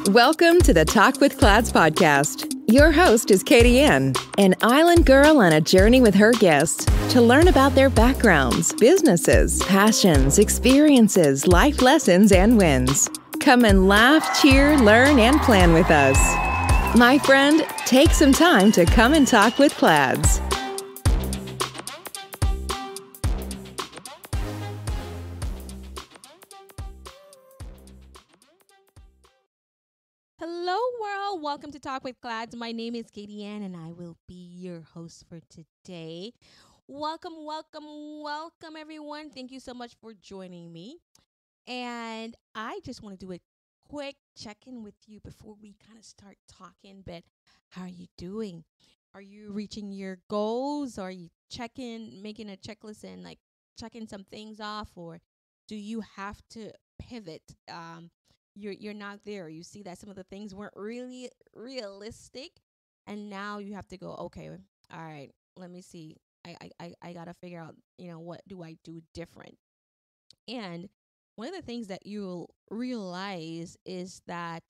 Welcome to the Talk with Clads podcast. Your host is Kadianne, an island girl on a journey with her guests to learn about their backgrounds, businesses, passions, experiences, life lessons, and wins. Come and laugh, cheer, learn, and plan with us. My friend, take some time to come and talk with Clads. Hello, world. Welcome to Talk with Clads. My name is Kadianne, and I will be your host for today. Welcome, everyone. Thank you so much for joining me. And I just want to do a quick check-in with you before we kind of start talking. But how are you doing? Are you reaching your goals? Are you making a checklist and like checking some things off, or do you have to pivot? You're not there. You see that some of the things weren't really realistic, and now you have to go, okay, all right, let me see. I gotta figure out, what do I do different? And one of the things that you'll realize is that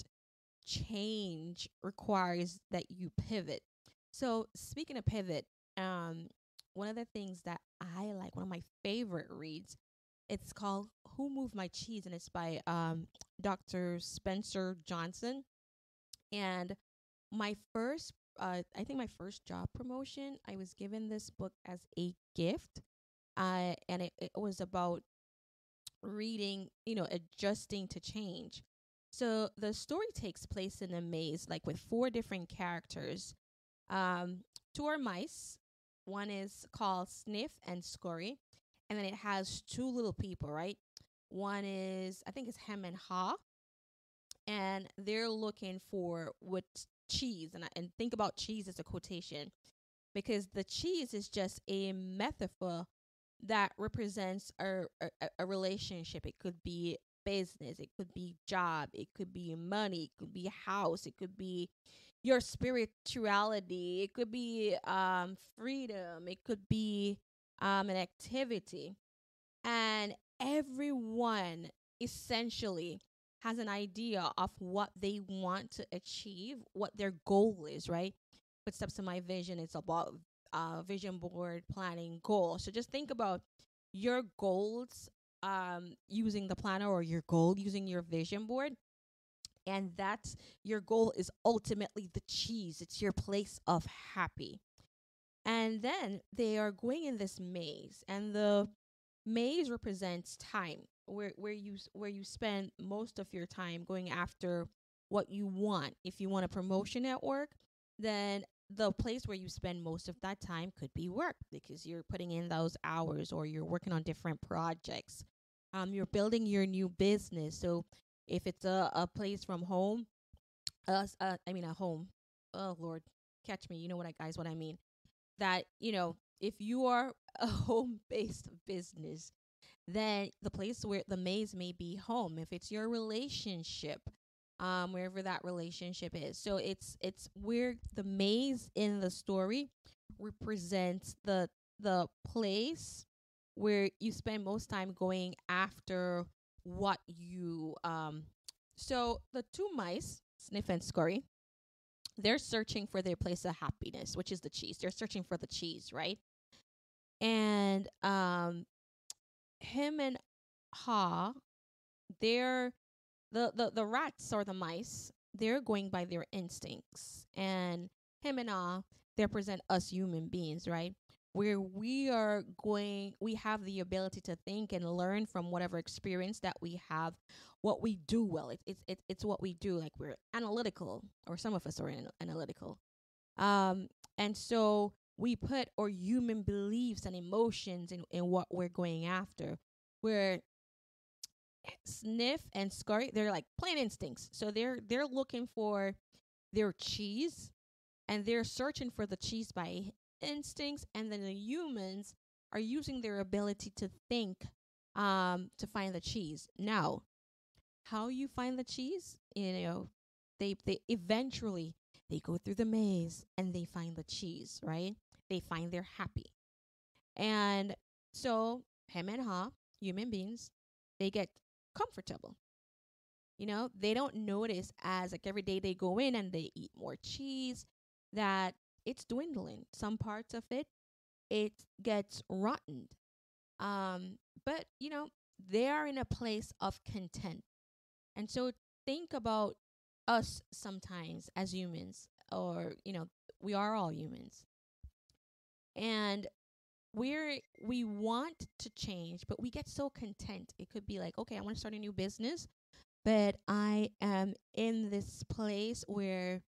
change requires that you pivot. So speaking of pivot, one of the things that I like, one of my favorite reads, it's called Who Moved My Cheese, and it's by Dr. Spencer Johnson. And my first, I think my first job promotion, I was given this book as a gift. And it was about reading, adjusting to change. So the story takes place in a maze, like with four different characters. Two are mice. One is called Sniff and Scurry. And then it has two little people, right? One is, I think it's Hem and Haw. And they're looking for what cheese. And think about cheese as a quotation, because the cheese is just a metaphor that represents a relationship. It could be business. It could be job. It could be money. It could be a house. It could be your spirituality. It could be freedom. It could be an activity. And everyone essentially has an idea of what they want to achieve, what their goal is, right? Footsteps to my vision, it's about vision board, planning, goal. So just think about your goals using the planner, or your goal using your vision board. And that's your goal is ultimately the cheese. It's your place of happy. And then they are going in this maze, and the maze represents time, where you spend most of your time going after what you want. If you want a promotion at work, then the place where you spend most of that time could be work, because you're putting in those hours, or you're working on different projects. You're building your new business. So if it's a place from home, a home. Oh Lord, catch me. You know what I mean. That, if you are a home-based business, then the place where the maze may be home. If it's your relationship, wherever that relationship is. So it's where the maze in the story represents the place where you spend most time going after what you so the two mice, Sniff and Scurry, they're searching for their place of happiness, which is the cheese. They're searching for the cheese, right? And him and Ha, they're the rats or the mice, they're going by their instincts. And him and Ah, they represent us human beings, right? Where we have the ability to think and learn from whatever experience that we have, what we do well. It's what we do. Like, we're analytical, or some of us are analytical. And so we put our human beliefs and emotions in what we're going after. Where Sniff and Scurry, they're like plain instincts. So they're looking for their cheese, and they're searching for the cheese by instincts. And then the humans are using their ability to think to find the cheese. Now, how you find the cheese, they eventually they go through the maze and they find the cheese, right? They find they're happy. And so him and Ha, human beings, they get comfortable. They don't notice as like every day they go in and they eat more cheese that it's dwindling. Some parts of it gets rotten. But they are in a place of content. And so think about us sometimes as humans, or we are all humans. And we want to change, but we get so content. It could be like, okay, I want to start a new business, but I am in this place where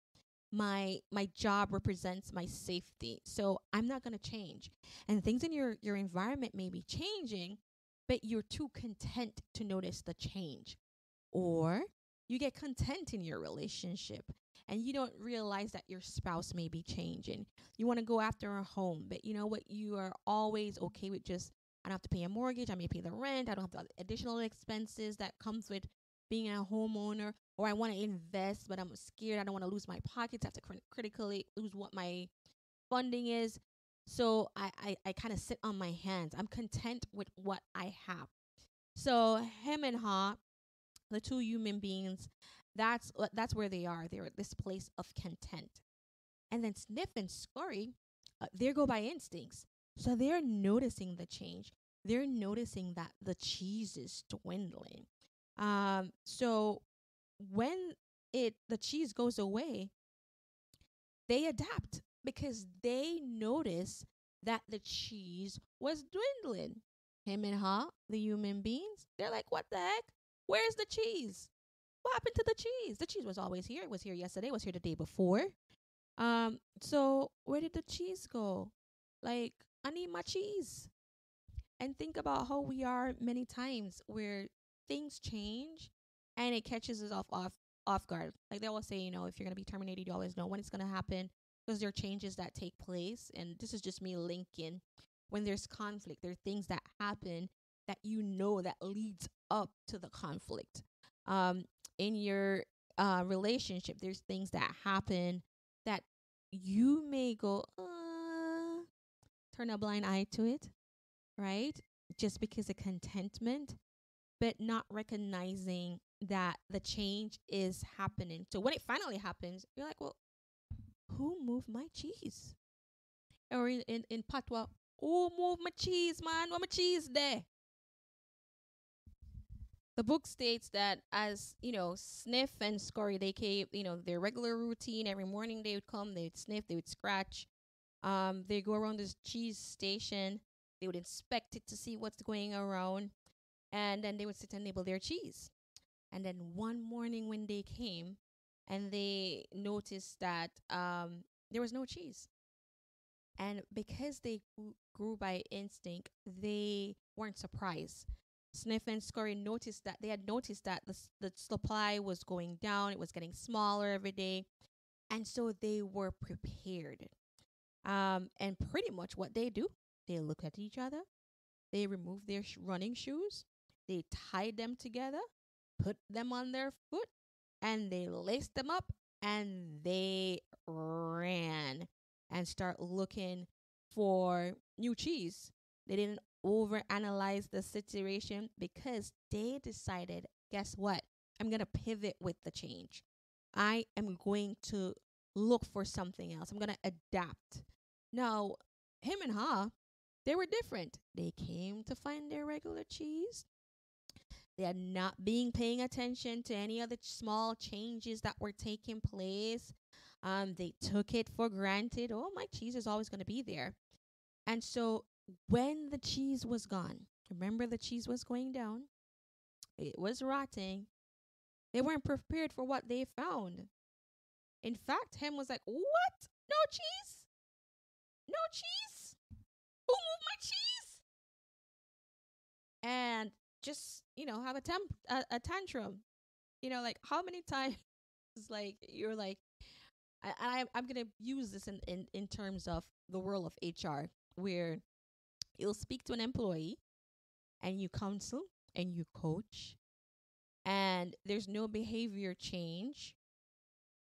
my job represents my safety. So I'm not going to change. And things in your environment may be changing, but you're too content to notice the change. Or you get content in your relationship and you don't realize that your spouse may be changing. You want to go after a home, but you know what? You are always okay with just, I don't have to pay a mortgage, I may pay the rent, I don't have the additional expenses that comes with being a homeowner, or I want to invest, but I'm scared I don't want to lose my pockets, I have to critically lose what my funding is. So I kind of sit on my hands. I'm content with what I have. So him and her, the two human beings, that's where they are. They're at this place of content. And then Sniff and Scurry, they go by instincts. So they're noticing the change. They're noticing that the cheese is dwindling. So when the cheese goes away, they adapt because they notice that the cheese was dwindling. Him and her, the human beings, they're like, what the heck? Where's the cheese? What happened to the cheese? The cheese was always here. It was here yesterday. It was here the day before. So where did the cheese go? Like, I need my cheese. And think about how we are many times where things change and it catches us off guard. Like they always say, if you're gonna be terminated, you always know when it's gonna happen because there are changes that take place. And this is just me linking when there's conflict. There are things that happen that that leads up to the conflict. Um, in your relationship, there's things that happen that you may go, turn a blind eye to it, right? Just because of contentment, but not recognizing that the change is happening. So when it finally happens, you're like, well, who moved my cheese? Or in patois, who moved my cheese, man? Where my cheese there? The book states that as, Sniff and Scurry, they came, their regular routine. Every morning they would come, they would sniff, they would scratch. They go around this cheese station. They would inspect it to see what's going around. And then they would sit and nibble their cheese. And then one morning when they came and they noticed that there was no cheese. And because they grew by instinct, they weren't surprised. Sniff and Scurry noticed that they had noticed that the supply was going down. It was getting smaller every day. And so they were prepared. And pretty much what they do, they look at each other. They remove their running shoes. They tie them together, put them on their foot, and they laced them up and they ran and start looking for new cheese. They didn't overanalyze the situation because they decided, guess what? I'm going to pivot with the change. I am going to look for something else. I'm going to adapt. Now, him and her, they were different. They came to find their regular cheese. They had not been paying attention to any other small changes that were taking place. They took it for granted. Oh, my cheese is always going to be there. And so when the cheese was gone, remember the cheese was going down, it was rotting. They weren't prepared for what they found. In fact, him was like, what? No cheese? No cheese? Who moved my cheese? And just, have a tantrum. Like how many times like you're like, I'm going to use this in terms of the world of HR, where you'll speak to an employee and you counsel and you coach and there's no behavior change.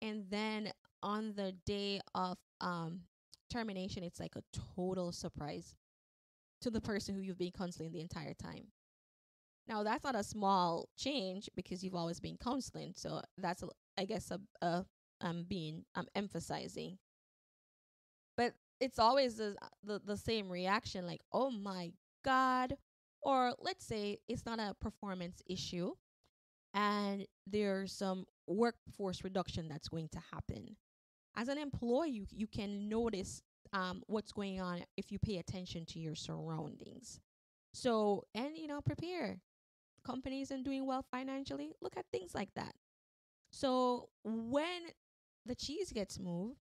And then on the day of termination, it's like a total surprise to the person who you've been counseling the entire time. Now that's not a small change because you've always been counseling. So that's I guess a being emphasizing. But it's always the same reaction, like, oh my God. Or let's say it's not a performance issue and there's some workforce reduction that's going to happen. As an employee, you can notice what's going on if you pay attention to your surroundings. So, and prepare. Companies and doing well financially, look at things like that. So, when the cheese gets moved,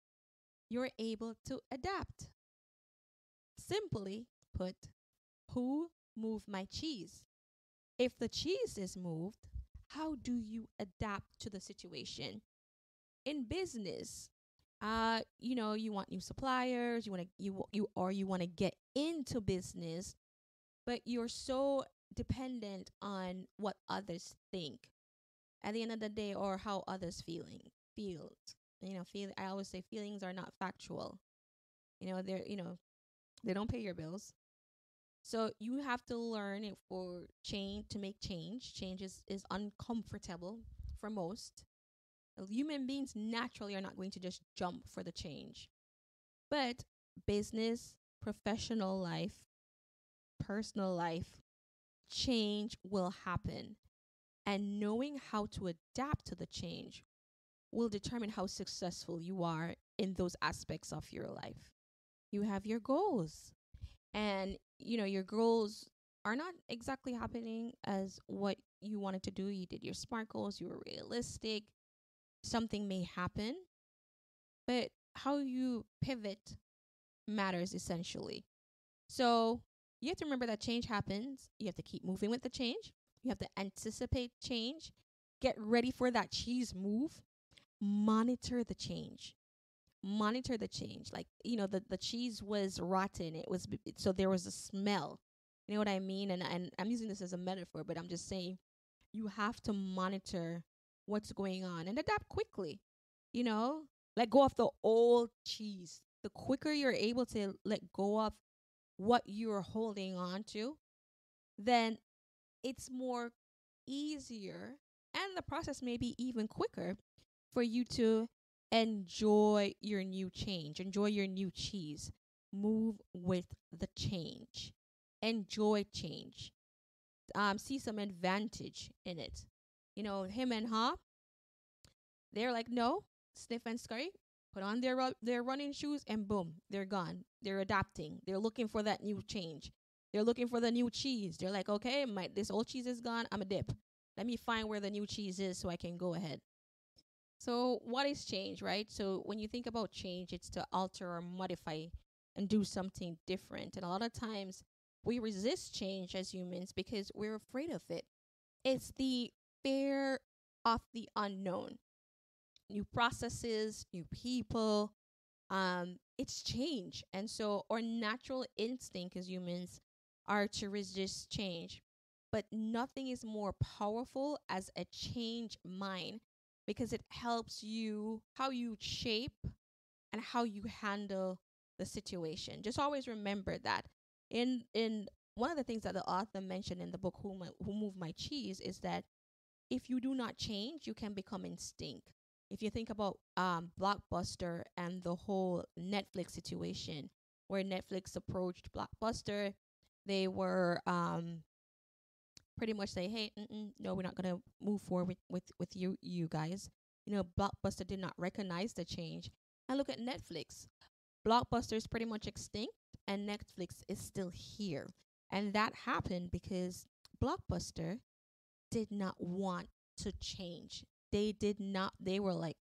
you're able to adapt. Simply put, who moved my cheese? If the cheese is moved, how do you adapt to the situation? In business, you want new suppliers, you want to get into business, but you're so dependent on what others think at the end of the day, or how others feel. I always say feelings are not factual. They don't pay your bills. So you have to learn it for change to make change. Change is uncomfortable for most. Human beings naturally are not going to just jump for the change. But business, professional life, personal life, change will happen. And knowing how to adapt to the change will determine how successful you are in those aspects of your life. You have your goals, and your goals are not exactly happening as what you wanted to do. You did your SMART goals, you were realistic. Something may happen, but how you pivot matters essentially. So you have to remember that change happens. You have to keep moving with the change. You have to anticipate change. Get ready for that cheese move. Monitor the change. Monitor the change. Like, the cheese was rotten. So there was a smell. You know what I mean? And I'm using this as a metaphor, but I'm just saying you have to monitor what's going on and adapt quickly. You know, let go of the old cheese. The quicker you're able to let go of what you're holding on to, then it's more easier, and the process may be even quicker for you to enjoy your new change, enjoy your new cheese. Move with the change. Enjoy change. See some advantage in it. Him and her, they're like, no, sniff and scurry, put on their running shoes, and boom, they're gone. They're adapting. They're looking for that new change. They're looking for the new cheese. They're like, okay, this old cheese is gone. I'm a dip. Let me find where the new cheese is so I can go ahead. So what is change, right? So when you think about change, it's to alter or modify and do something different. And a lot of times we resist change as humans because we're afraid of it. It's the fear of the unknown. New processes, new people, it's change. And so our natural instinct as humans are to resist change. But nothing is more powerful as a change mind, because it helps you how you shape and how you handle the situation. Just always remember that. In one of the things that the author mentioned in the book Who Moved My Cheese is that if you do not change, you can become instinct. If you think about Blockbuster and the whole Netflix situation, where Netflix approached Blockbuster, they were pretty much say, hey, no, we're not going to move forward with you guys. Blockbuster did not recognize the change. And look at Netflix. Blockbuster is pretty much extinct, and Netflix is still here. And that happened because Blockbuster did not want to change. They did not. They were like,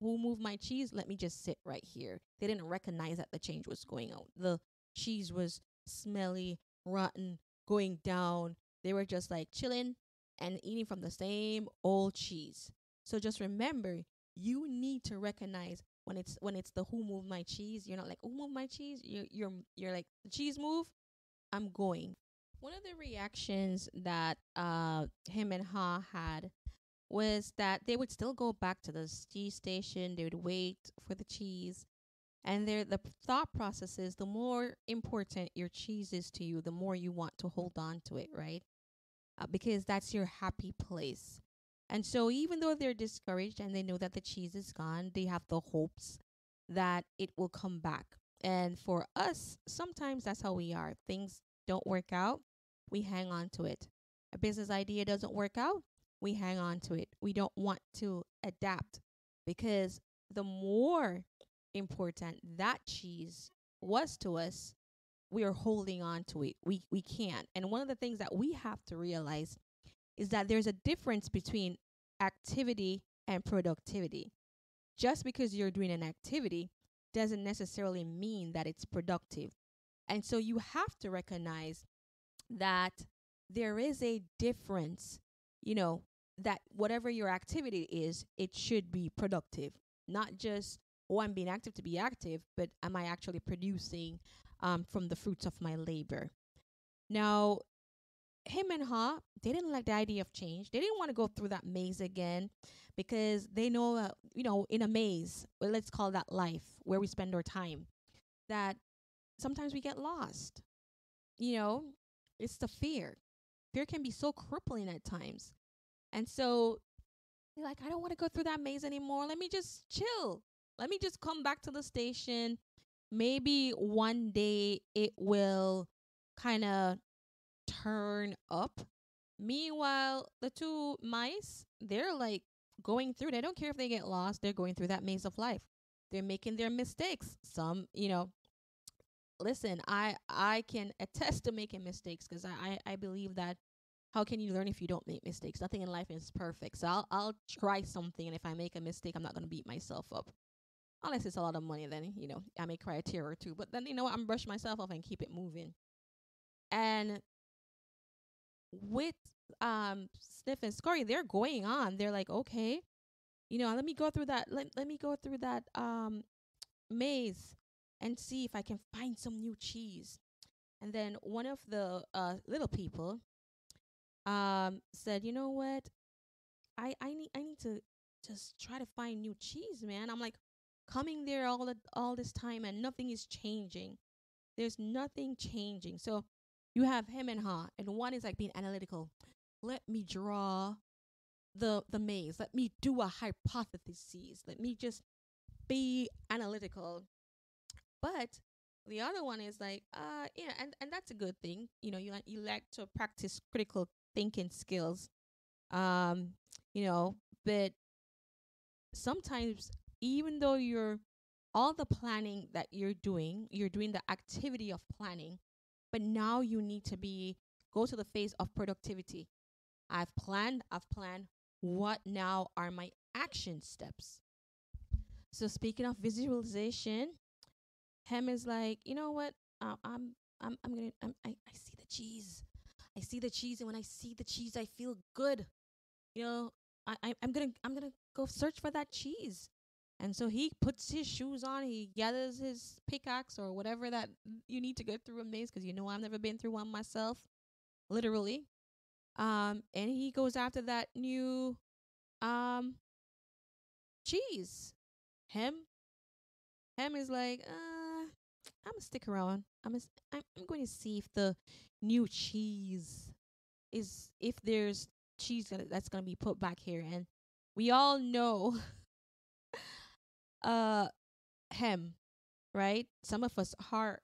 who moved my cheese? Let me just sit right here. They didn't recognize that the change was going on. The cheese was smelly, rotten, going down. They were just like chilling and eating from the same old cheese. So just remember, you need to recognize when it's the who moved my cheese. You're not like, who moved my cheese? You're like, the cheese move, I'm going. One of the reactions that him and Ha had was that they would still go back to the cheese station. They would wait for the cheese. And the thought process is, the more important your cheese is to you, the more you want to hold on to it, right? because that's your happy place. And so, even though they're discouraged and they know that the cheese is gone, they have the hopes that it will come back. And for us, sometimes that's how we are. Things don't work out, we hang on to it. A business idea doesn't work out, we hang on to it. We don't want to adapt because the more important that cheese was to us, we are holding on to it. We can't. And one of the things that we have to realize is that there's a difference between activity and productivity. Just because you're doing an activity doesn't necessarily mean that it's productive. And so you have to recognize that there is a difference, you know, that whatever your activity is, it should be productive. Not just, oh, I'm being active to be active, but am I actually producing from the fruits of my labor? Now, him and her, they didn't like the idea of change. They didn't want to go through that maze again because they know, in a maze, well, let's call that life, where we spend our time, that sometimes we get lost. You know, it's the fear. Fear can be so crippling at times. And so they're like, I don't want to go through that maze anymore. Let me just chill. Let me just come back to the station. Maybe one day it will kind of turn up. Meanwhile, the two mice, they're like going through. They don't care if they get lost. They're going through that maze of life. They're making their mistakes. Some, listen, I can attest to making mistakes because I believe that how can you learn if you don't make mistakes? Nothing in life is perfect. So I'll try something, and if I make a mistake, I'm not gonna beat myself up. Unless it's a lot of money, then I may cry a tear or two. But then I'm brush myself off and keep it moving. And with Sniff and Scurry, they're going on. They're like, okay, let me go through that. Let me go through that maze and see if I can find some new cheese. And then one of the little people said, you know what? I need to just try to find new cheese, man. I'm like coming there all this time and nothing is changing. There's nothing changing. So you have him and her, and one is like being analytical. Let me draw the maze. Let me do a hypothesis. Let me just be analytical. But the other one is like, yeah, and that's a good thing. You like to practice critical thinking skills. Um, but sometimes even though you're all the planning that you're doing the activity of planning, but now you need to be go to the phase of productivity. I've planned. What now are my action steps? So speaking of visualization, Hem is like, you know what? I'm gonna I see the cheese. I see the cheese, and when I see the cheese, I feel good. You know, I'm gonna go search for that cheese. And so he puts his shoes on, he gathers his pickaxe or whatever that you need to go through a maze, because I've never been through one myself, literally. And he goes after that new um cheese. Him Hem is like, I'm gonna stick around. I'm going to see if the new cheese is if there's cheese that's gonna be put back here. And we all know uh Hem, right? Some of us are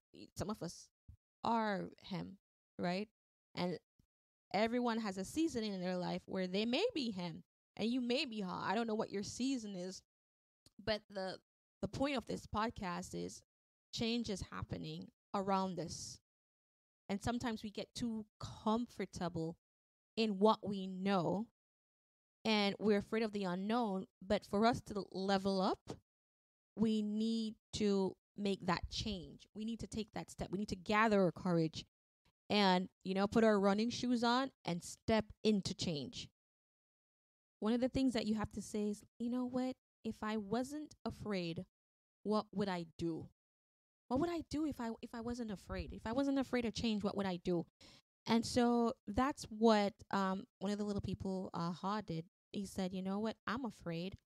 Hem, right? And everyone has a season in their life where they may be Hem and you may be Ha. I don't know what your season is, but the point of this podcast is change is happening around us. And sometimes we get too comfortable in what we know and we're afraid of the unknown. But for us to level up, we need to make that change. We need to take that step. We need to gather our courage and, put our running shoes on and step into change. One of the things that you have to say is, you know what? If I wasn't afraid, what would I do? What would I do if I wasn't afraid? If I wasn't afraid of change, what would I do? And so that's what one of the little people Ha did. He said, you know what? I'm afraid,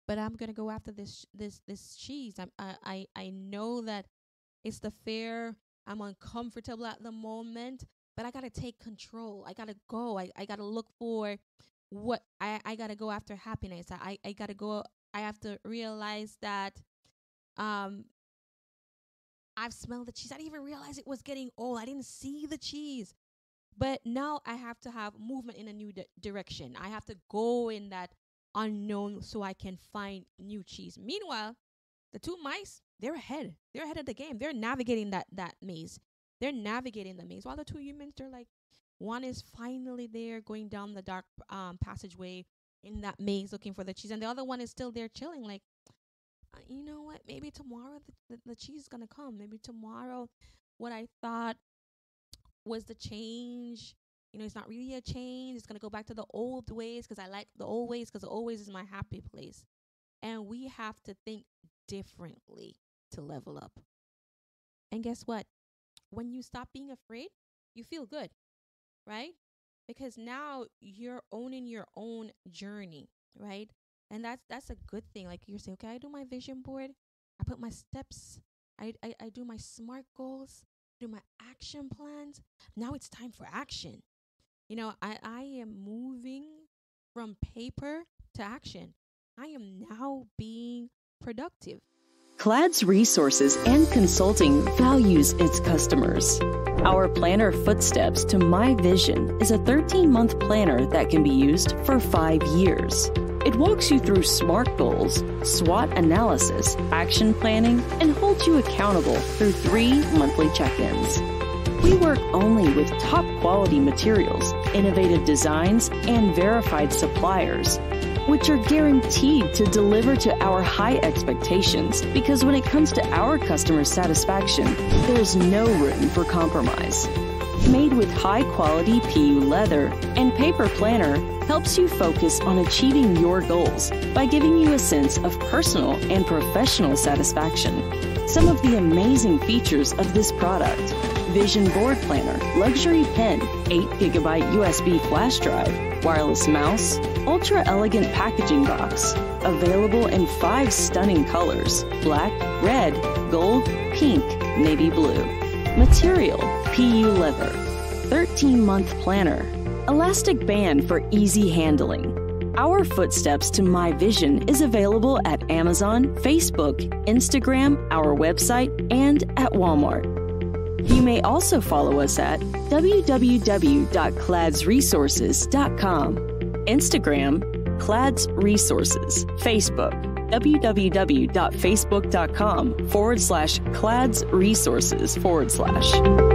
but I'm gonna go after this cheese. I know that it's the fair. I'm uncomfortable at the moment, but I gotta take control. I gotta go. I gotta look for what I gotta go after happiness. I gotta go. I have to realize that um I've smelled the cheese. I didn't even realize it was getting old. I didn't see the cheese. But now I have to have movement in a new direction. I have to go in that unknown so I can find new cheese. Meanwhile, the two mice, they're ahead. They're ahead of the game. They're navigating that maze. They're navigating the maze. While the two humans, they're like, one is finally there going down the dark passageway in that maze looking for the cheese. And the other one is still there chilling like, you know what? Maybe tomorrow the cheese is going to come. Maybe tomorrow what I thought was the change. It's not really a change. It's going to go back to the old ways because I like the old ways because the old ways is my happy place. And we have to think differently to level up. And guess what? When you stop being afraid, you feel good, right? Because now you're owning your own journey, right? And that's a good thing. Like you're saying, okay, I do my vision board. I put my steps. I do my SMART goals, do my action plans. Now it's time for action. I am moving from paper to action. I am now being productive. Clad's Resources and Consulting values its customers. Our planner Footsteps to My Vision is a 13-month planner that can be used for 5 years. It walks you through SMART goals, SWOT analysis, action planning, and holds you accountable through 3 monthly check-ins. We work only with top quality materials, innovative designs, and verified suppliers, which are guaranteed to deliver to our high expectations, because when it comes to our customer satisfaction, there's no room for compromise. Made with high-quality PU leather and paper planner helps you focus on achieving your goals by giving you a sense of personal and professional satisfaction. Some of the amazing features of this product: Vision Board Planner, luxury pen, 8GB USB flash drive, wireless mouse, ultra-elegant packaging box, available in 5 stunning colors: black, red, gold, pink, navy blue. Material: PU leather. 13-month planner. Elastic band for easy handling. Our Footsteps to My Vision is available at Amazon, Facebook, Instagram, our website, and at Walmart. You may also follow us at www.cladsresources.com, Instagram, Clads Resources, Facebook, www.facebook.com/cladsresources/.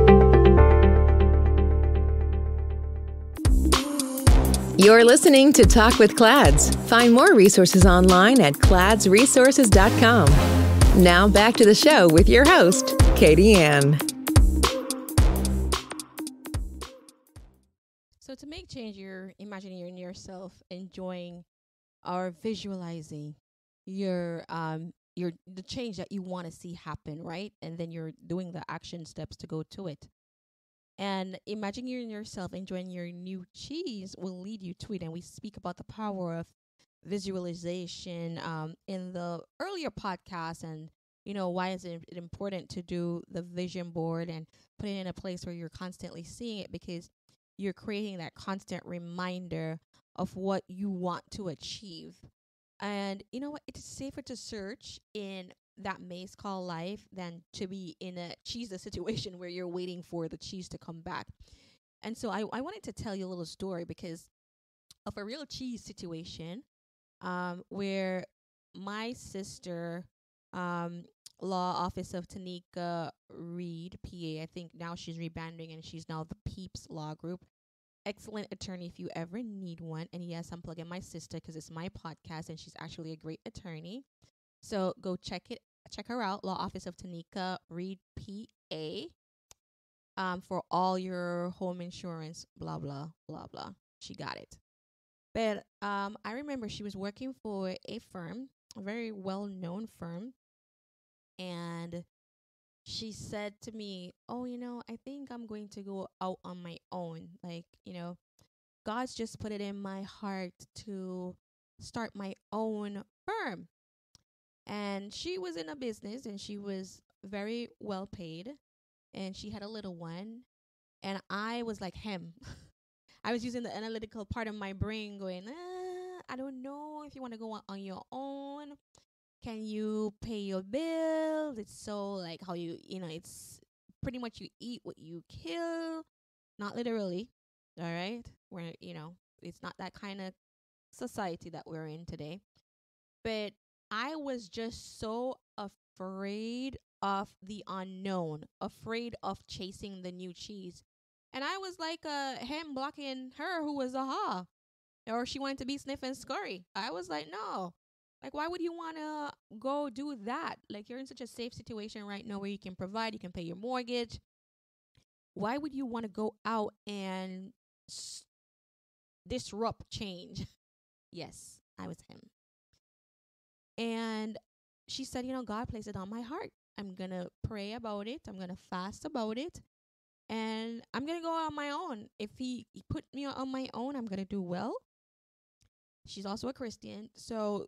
You're listening to Talk with Clads. Find more resources online at cladsresources.com. Now back to the show with your host, Kadianne. So to make change, you're imagining yourself enjoying or visualizing your the change that you want to see happen, right? And then you're doing the action steps to go to it. And imagining yourself enjoying your new cheese will lead you to it. And we speak about the power of visualization in the earlier podcast, and why is it important to do the vision board and put it in a place where you're constantly seeing it, because you're creating that constant reminder of what you want to achieve. And you know what? It's safer to search in that maze called life than to be in a cheese situation where you're waiting for the cheese to come back. And so I wanted to tell you a little story because of a real cheese situation where my sister, law office of Tanika Reed, PA, I think now she's rebranding and she's now the Peeps Law Group. Excellent attorney if you ever need one. And yes, I'm plugging my sister because it's my podcast and she's actually a great attorney. So go check her out, Law Office of Tanika Reed, PA, for all your home insurance, blah, blah, blah, blah. She got it. But I remember she was working for a firm, a very well-known firm, and she said to me, oh, I think I'm going to go out on my own. Like, God's just put it in my heart to start my own firm. And she was in a business and she was very well paid and she had a little one. And I was like him. I was using the analytical part of my brain going, I don't know if you want to go on your own. Can you pay your bills? It's so like how it's pretty much you eat what you kill. Not literally. All right. Where, it's not that kind of society that we're in today. But I was just so afraid of the unknown, afraid of chasing the new cheese. And I was like him blocking her who was or she wanted to be sniff and scurry. I was like, no. Like, why would you want to go do that? Like, you're in such a safe situation right now where you can provide, you can pay your mortgage. Why would you want to go out and disrupt change? Yes, I was him. And she said, God placed it on my heart. I'm going to pray about it. I'm going to fast about it. And I'm going to go on my own. If he put me on my own, I'm going to do well. She's also a Christian. So,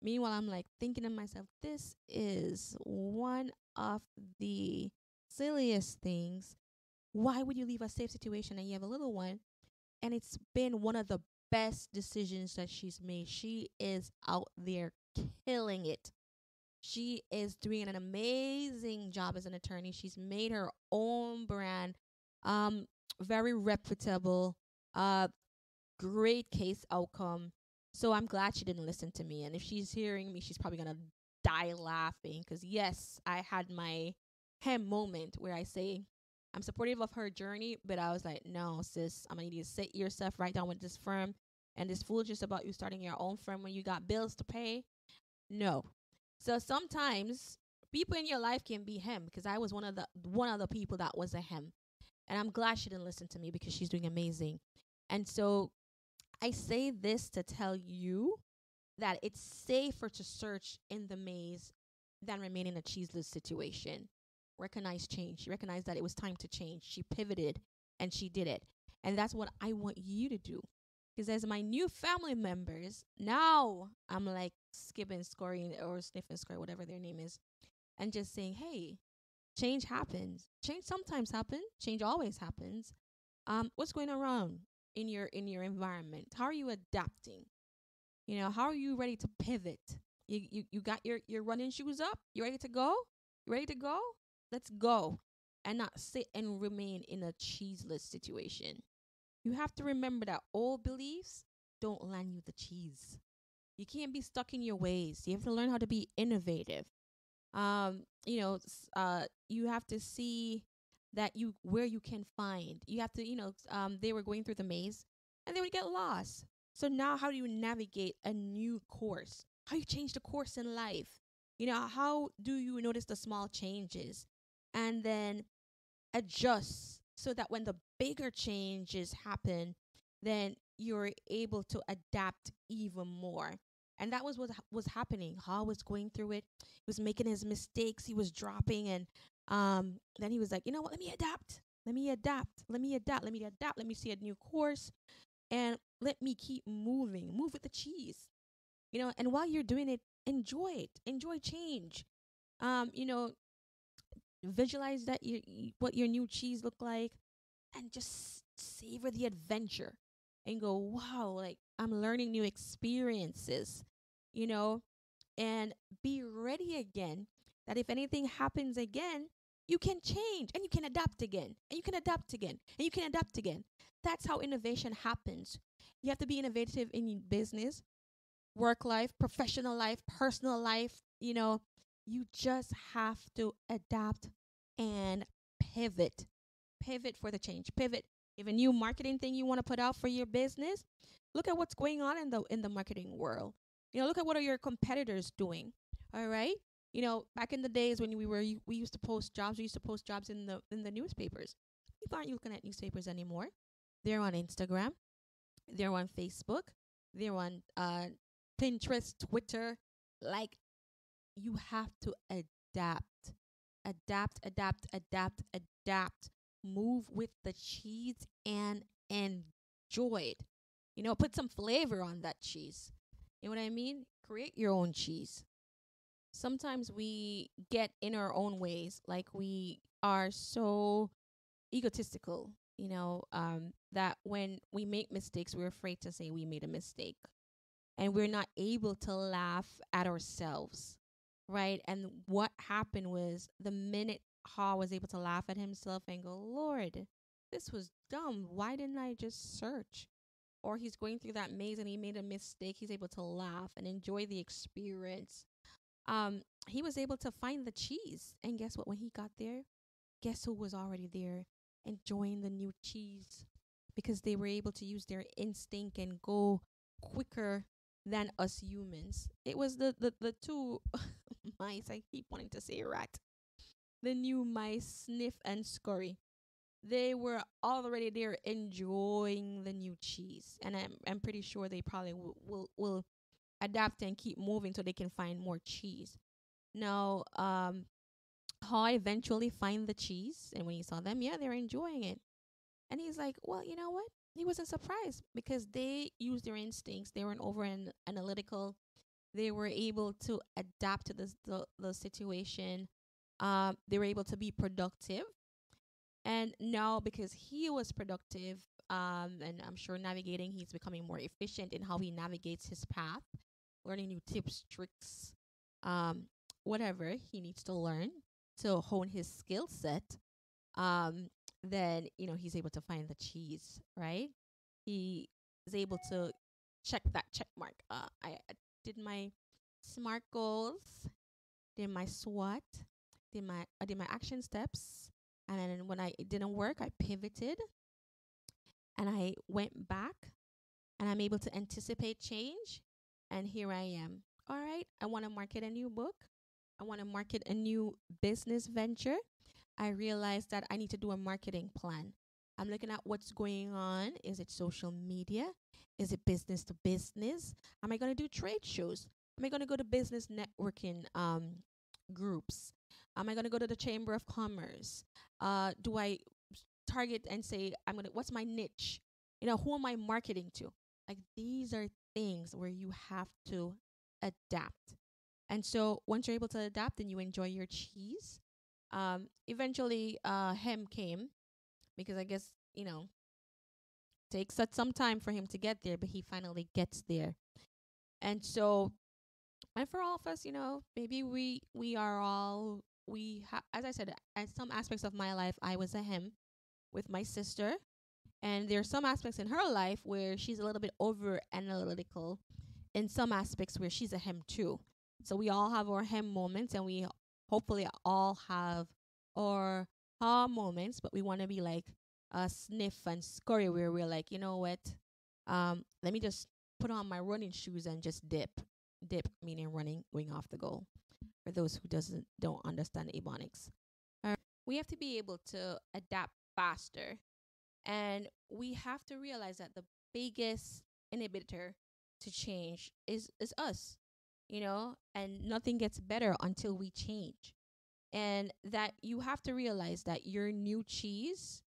meanwhile, I'm like thinking to myself, this is one of the silliest things. Why would you leave a safe situation and you have a little one? And it's been one of the best decisions that she's made. She is out there killing it. She is doing an amazing job as an attorney. She's made her own brand, very reputable, great case outcome. So I'm glad she didn't listen to me. And if she's hearing me, she's probably gonna die laughing. Because yes, I had my hem moment where I say I'm supportive of her journey, but I was like, no, sis, I'm gonna need you to sit yourself right down with this firm and this foolishness about you starting your own firm when you got bills to pay. No. So sometimes people in your life can be him, because I was one of the people that was a him. And I'm glad she didn't listen to me because she's doing amazing. And so I say this to tell you that it's safer to search in the maze than remain in a cheeseless situation. Recognize change. She recognized that it was time to change. She pivoted and she did it. And that's what I want you to do. Because as my new family members, now I'm like skipping, scoring, or sniffing, score, whatever their name is, and just saying, hey, change happens. Change sometimes happens. Change always happens. What's going around in your environment? How are you adapting? How are you ready to pivot? You got your running shoes up? You ready to go? You ready to go? Let's go. And not sit and remain in a cheeseless situation. You have to remember that old beliefs don't land you the cheese. You can't be stuck in your ways. You have to learn how to be innovative. You have to see that where you can find. You have to, they were going through the maze and they would get lost. So now how do you navigate a new course? How you change the course in life? How do you notice the small changes and then adjust so that when the bigger changes happen, then you're able to adapt even more. And that was what was happening. Hall was going through it. He was making his mistakes. He was dropping. And then he was like, you know what? Let me adapt. Let me adapt. Let me adapt. Let me adapt. Let me see a new course. And let me keep moving. Move with the cheese. And while you're doing it, enjoy it. Enjoy change. Visualize that what your new cheese look like, and just savor the adventure and go, wow, like I'm learning new experiences, and be ready again that if anything happens again, you can change and you can adapt again and you can adapt again and you can adapt again. That's how innovation happens. You have to be innovative in business, work life, professional life, personal life. You just have to adapt and pivot. Pivot for the change. Pivot. If a new marketing thing you want to put out for your business, look at what's going on in the marketing world. Look at what are your competitors doing. All right. Back in the days when we used to post jobs. We used to post jobs in the newspapers. People aren't looking at newspapers anymore. They're on Instagram. They're on Facebook. They're on Pinterest, Twitter. Like, you have to adapt. Adapt. Move with the cheese and enjoy it. Put some flavor on that cheese. You know what I mean? Create your own cheese. Sometimes we get in our own ways. Like, we are so, egotistical, that when we make mistakes, we're afraid to say we made a mistake, and we're not able to laugh at ourselves, right? And what happened was, the minute Ha was able to laugh at himself and go, Lord, this was dumb. Why didn't I just search? Or he's going through that maze and he made a mistake. He's able to laugh and enjoy the experience. He was able to find the cheese. And guess what? When he got there, guess who was already there enjoying the new cheese? Because they were able to use their instinct and go quicker than us humans. It was the two mice. I keep wanting to say rat. The new mice, Sniff and Scurry. They were already there enjoying the new cheese, and I'm pretty sure they probably will adapt and keep moving so they can find more cheese. Now, Haw eventually find the cheese, and when he saw them, yeah, they're enjoying it. And he's like, well, you know what? He wasn't surprised because they used their instincts. They weren't over analytical. They were able to adapt to the situation. They were able to be productive. And now, because he was productive, and I'm sure navigating, he's becoming more efficient in how he navigates his path, learning new tips, tricks, um, whatever he needs to learn to hone his skill set. Then he's able to find the cheese, right? He is able to check that check mark. I did my SMART goals, did my SWOT, did my action steps, and then when it didn't work, I pivoted and I went back, and I'm able to anticipate change, and here I am. All right, I want to market a new book. I want to market a new business venture. I realized that I need to do a marketing plan. I'm looking at what's going on. Is it social media? Is it business to business? Am I going to do trade shows? Am I going to go to business networking groups? Am I going to go to the Chamber of Commerce? Do I target and say, what's my niche? Who am I marketing to? Like, these are things where you have to adapt. And so once you're able to adapt and you enjoy your cheese, eventually Hem came, because I guess, takes some time for him to get there, but he finally gets there. And so, and for all of us, maybe we are all, as I said, at some aspects of my life, I was a Hem with my sister. And there are some aspects in her life where she's a little bit over analytical, in some aspects where she's a Hem too. So we all have our Hem moments, and we hopefully all have our Ha moments, but we want to be like Sniff and Scurry, where we're like, you know what? Let me just put on my running shoes and just dip. Dip meaning running, going off the goal. For those who don't understand Ebonics. We have to be able to adapt faster. And we have to realize that the biggest inhibitor to change is us, and nothing gets better until we change. And that you have to realize that your new cheese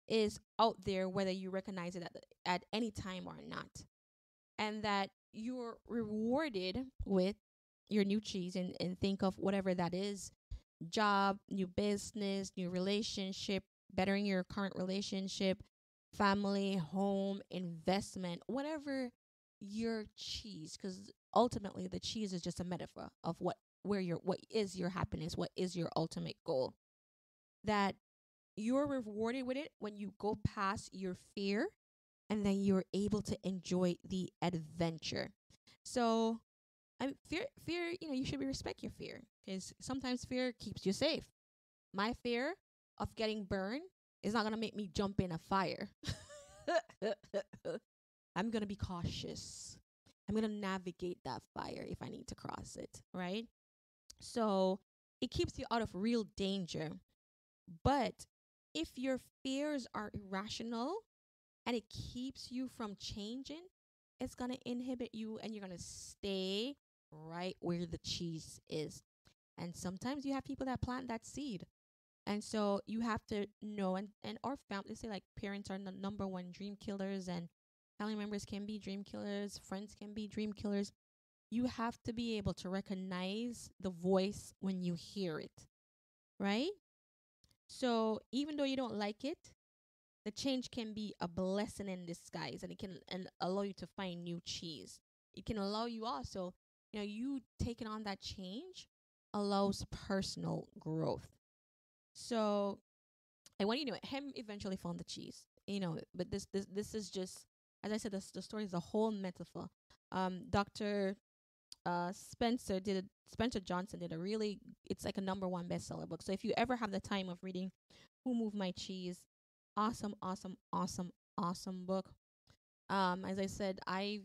is out there, whether you recognize it at any time or not. And that you're rewarded with your new cheese, and think of whatever that is: job, new business, new relationship, bettering your current relationship, family, home, investment, whatever your cheese, because ultimately the cheese is just a metaphor of what is your happiness, what is your ultimate goal. That you're rewarded with it when you go past your fear, and then you're able to enjoy the adventure. So, fear, you should respect your fear, because sometimes fear keeps you safe. My fear of getting burned is not going to make me jump in a fire. I'm going to be cautious. I'm going to navigate that fire if I need to cross it, right? So it keeps you out of real danger. But if your fears are irrational and it keeps you from changing, it's going to inhibit you, and you're going to stay right where the cheese is. And sometimes you have people that plant that seed. And so you have to know, and our family, say like parents are the number one dream killers, and family members can be dream killers, friends can be dream killers. You have to be able to recognize the voice when you hear it, right? So even though you don't like it, the change can be a blessing in disguise, and it can allow you to find new cheese. It can allow you also, you taking on that change allows personal growth. So, and when him eventually found the cheese, but this is just, as I said, the story is a whole metaphor. Dr. Spencer Johnson did it's like a #1 bestseller book. So if you ever have the time of reading Who Moved My Cheese, awesome book. As I said, I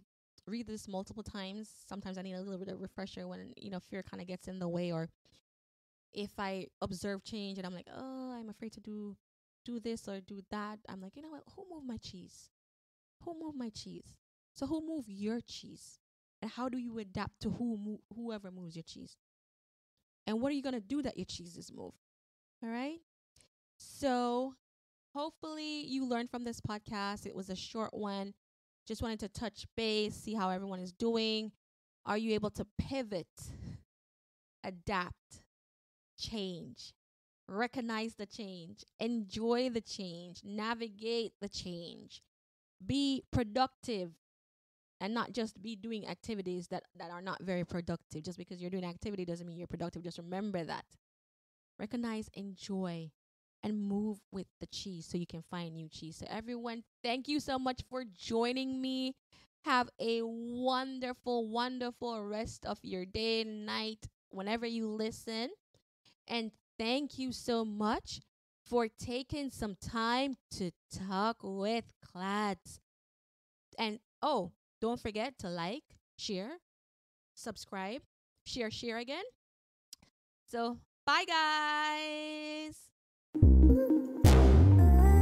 read this multiple times. Sometimes I need a little bit of refresher when fear kind of gets in the way, or if I observe change and I'm like, oh, I'm afraid to do this or do that. I'm like, you know what? Who moved my cheese? Who moved my cheese? So who moved your cheese? And how do you adapt to whoever moves your cheese? And what are you gonna do that your cheeses move? All right. So hopefully you learned from this podcast. It was a short one. Just wanted to touch base, see how everyone is doing. Are you able to pivot, adapt, change, recognize the change, enjoy the change, navigate the change, be productive, and not just be doing activities that are not very productive? Just because you're doing activity doesn't mean you're productive. Just remember that. Recognize, enjoy, and move with the cheese so you can find new cheese. So everyone, thank you so much for joining me. Have a wonderful, wonderful rest of your day, night, whenever you listen. And thank you so much for taking some time to talk with Clads. And don't forget to like, share, subscribe, share again. So bye, guys.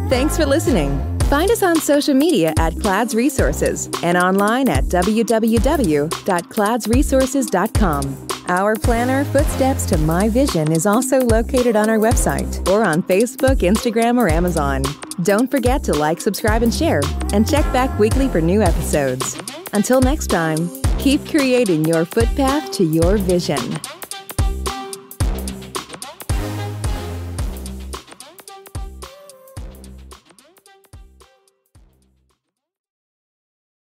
Thanks for listening. Find us on social media at Clads Resources and online at www.cladsresources.com. Our planner, Footsteps to My Vision, is also located on our website or on Facebook, Instagram, or Amazon. Don't forget to like, subscribe, and share, and check back weekly for new episodes. Until next time, keep creating your footpath to your vision.